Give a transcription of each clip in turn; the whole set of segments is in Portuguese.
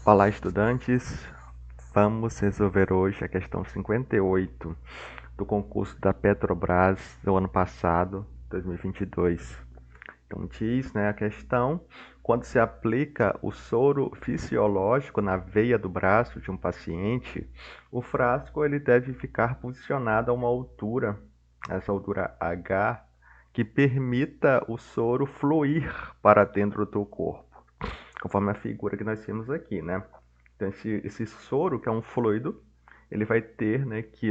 Olá, estudantes! Vamos resolver hoje a questão 58 do concurso da Petrobras do ano passado, 2022. Então diz, a questão: quando se aplica o soro fisiológico na veia do braço de um paciente, o frasco ele deve ficar posicionado a uma altura, essa altura H, que permita o soro fluir para dentro do corpo, conforme a figura que nós temos aqui, né? Então, esse soro, que é um fluido, ele vai ter, que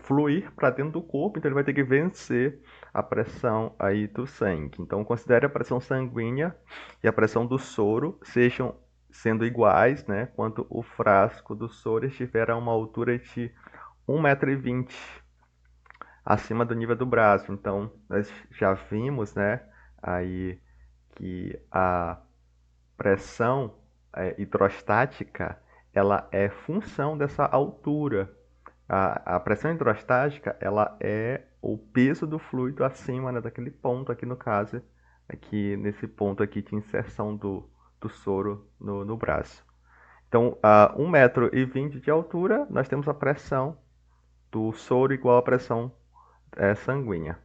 fluir para dentro do corpo, então ele vai ter que vencer a pressão aí do sangue. Então, considere a pressão sanguínea e a pressão do soro sejam sendo iguais, quando o frasco do soro estiver a uma altura de 1,20 m acima do nível do braço. Então, nós já vimos, aí que a pressão hidrostática ela é função dessa altura. A pressão hidrostática ela é o peso do fluido acima, daquele ponto aqui no caso, aqui nesse ponto aqui de inserção do soro no braço. Então, a 1,20 m de altura, nós temos a pressão do soro igual à pressão sanguínea.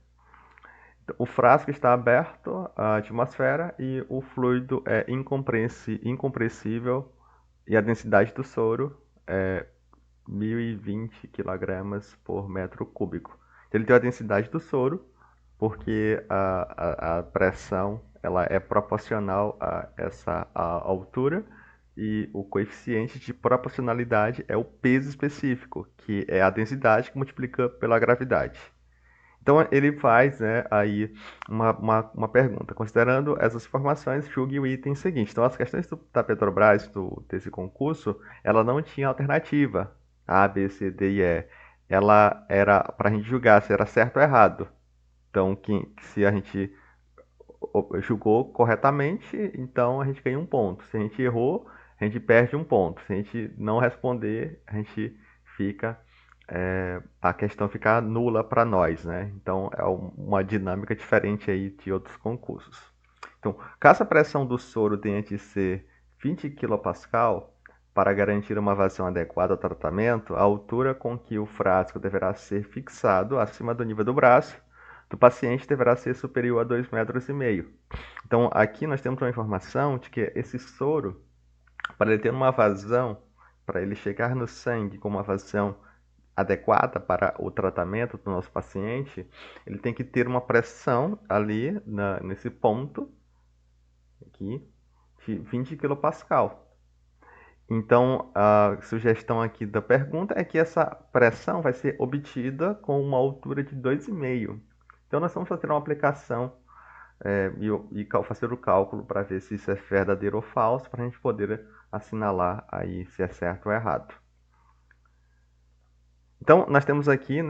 O frasco está aberto à atmosfera e o fluido é incompressível e a densidade do soro é 1.020 kg por metro cúbico. Ele tem a densidade do soro porque a pressão ela é proporcional a essa altura e o coeficiente de proporcionalidade é o peso específico, que é a densidade que multiplica pela gravidade. Então ele faz aí uma pergunta. Considerando essas informações, julgue o item seguinte. Então as questões da Petrobras desse concurso, ela não tinha alternativa A, B, C, D e E. Ela era para a gente julgar se era certo ou errado. Então se a gente julgou corretamente, então a gente ganha um ponto. Se a gente errou, a gente perde um ponto. Se a gente não responder, a gente fica a questão fica nula para nós, né? Então é uma dinâmica diferente aí de outros concursos. Então, caso a pressão do soro tenha de ser 20 kPa, para garantir uma vazão adequada ao tratamento, a altura com que o frasco deverá ser fixado acima do nível do braço do paciente deverá ser superior a 2,5 m. Então, aqui nós temos uma informação de que esse soro, para ele ter uma vazão, para ele chegar no sangue com uma vazão adequada para o tratamento do nosso paciente, ele tem que ter uma pressão ali nesse ponto aqui de 20 kPa. Então, a sugestão aqui da pergunta é que essa pressão vai ser obtida com uma altura de 2,5 m. Então, nós vamos fazer uma aplicação e fazer o cálculo para ver se isso é verdadeiro ou falso, para a gente poder assinalar aí se é certo ou errado. Então, nós temos aqui,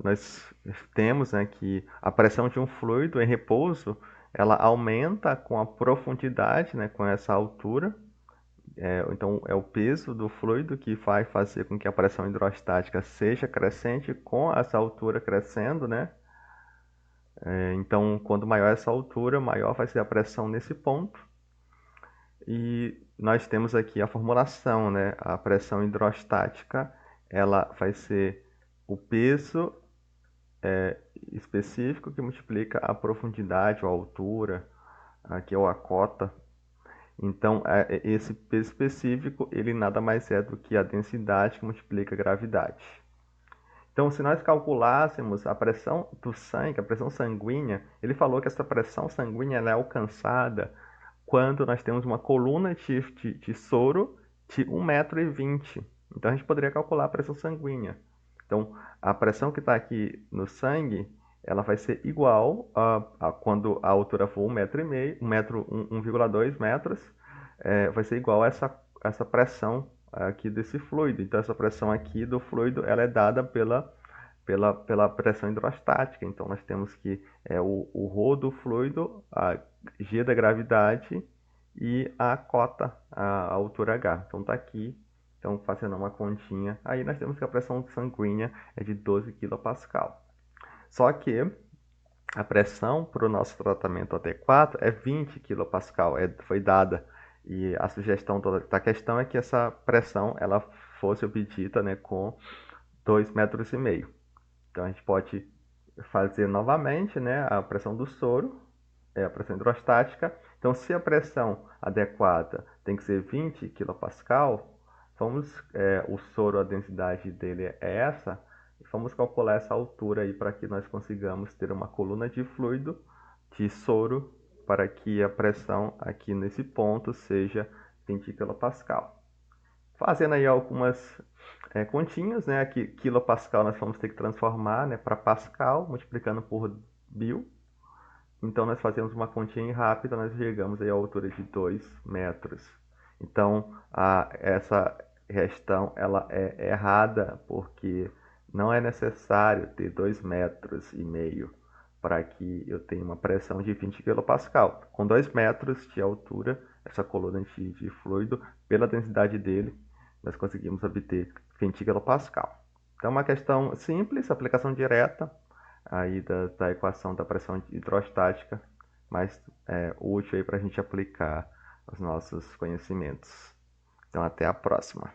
nós temos que a pressão de um fluido em repouso, ela aumenta com a profundidade, com essa altura. Então, é o peso do fluido que vai fazer com que a pressão hidrostática seja crescente com essa altura crescendo, Então, quanto maior essa altura, maior vai ser a pressão nesse ponto. E nós temos aqui a formulação, A pressão hidrostática, ela vai ser o peso específico que multiplica a profundidade ou a altura, aqui é a cota. Então, esse peso específico, ele nada mais é do que a densidade que multiplica a gravidade. Então, se nós calculássemos a pressão do sangue, a pressão sanguínea, ele falou que essa pressão sanguínea ela é alcançada quando nós temos uma coluna de soro de 1,20 m. Então, a gente poderia calcular a pressão sanguínea. Então, a pressão que está aqui no sangue, ela vai ser igual a quando a altura for 1,2 metros, vai ser igual a essa pressão aqui desse fluido. Então, essa pressão aqui do fluido, ela é dada pela pressão hidrostática. Então, nós temos que o ρ do fluido, a g da gravidade e a cota, a altura H. Então, está aqui. Então, fazendo uma continha, aí nós temos que a pressão sanguínea é de 12 kPa. Só que a pressão para o nosso tratamento adequado é 20 kPa, foi dada E a sugestão toda da questão é que essa pressão ela fosse obtida, né, com 2,5 metros. Então a gente pode fazer novamente, né, a pressão do soro, a pressão hidrostática. Então, se a pressão adequada tem que ser 20 kPa, o soro, a densidade dele é essa, e vamos calcular essa altura aí para que nós consigamos ter uma coluna de fluido de soro para que a pressão aqui nesse ponto seja 20 kPa. Fazendo aí algumas continhas, né? Aqui, quilopascal nós vamos ter que transformar, né, para pascal, multiplicando por mil. Então, nós fazemos uma continha rápida, nós chegamos aí à altura de 2 metros. Então, essa questão ela é errada, porque não é necessário ter 2,5 metros para que eu tenha uma pressão de 20 kPa. Com 2 metros de altura, essa coluna de fluido, pela densidade dele, nós conseguimos obter 20 kPa. Então, é uma questão simples, aplicação direta aí da equação da pressão hidrostática, mas útil aí para a gente aplicar os nossos conhecimentos. Então, até a próxima.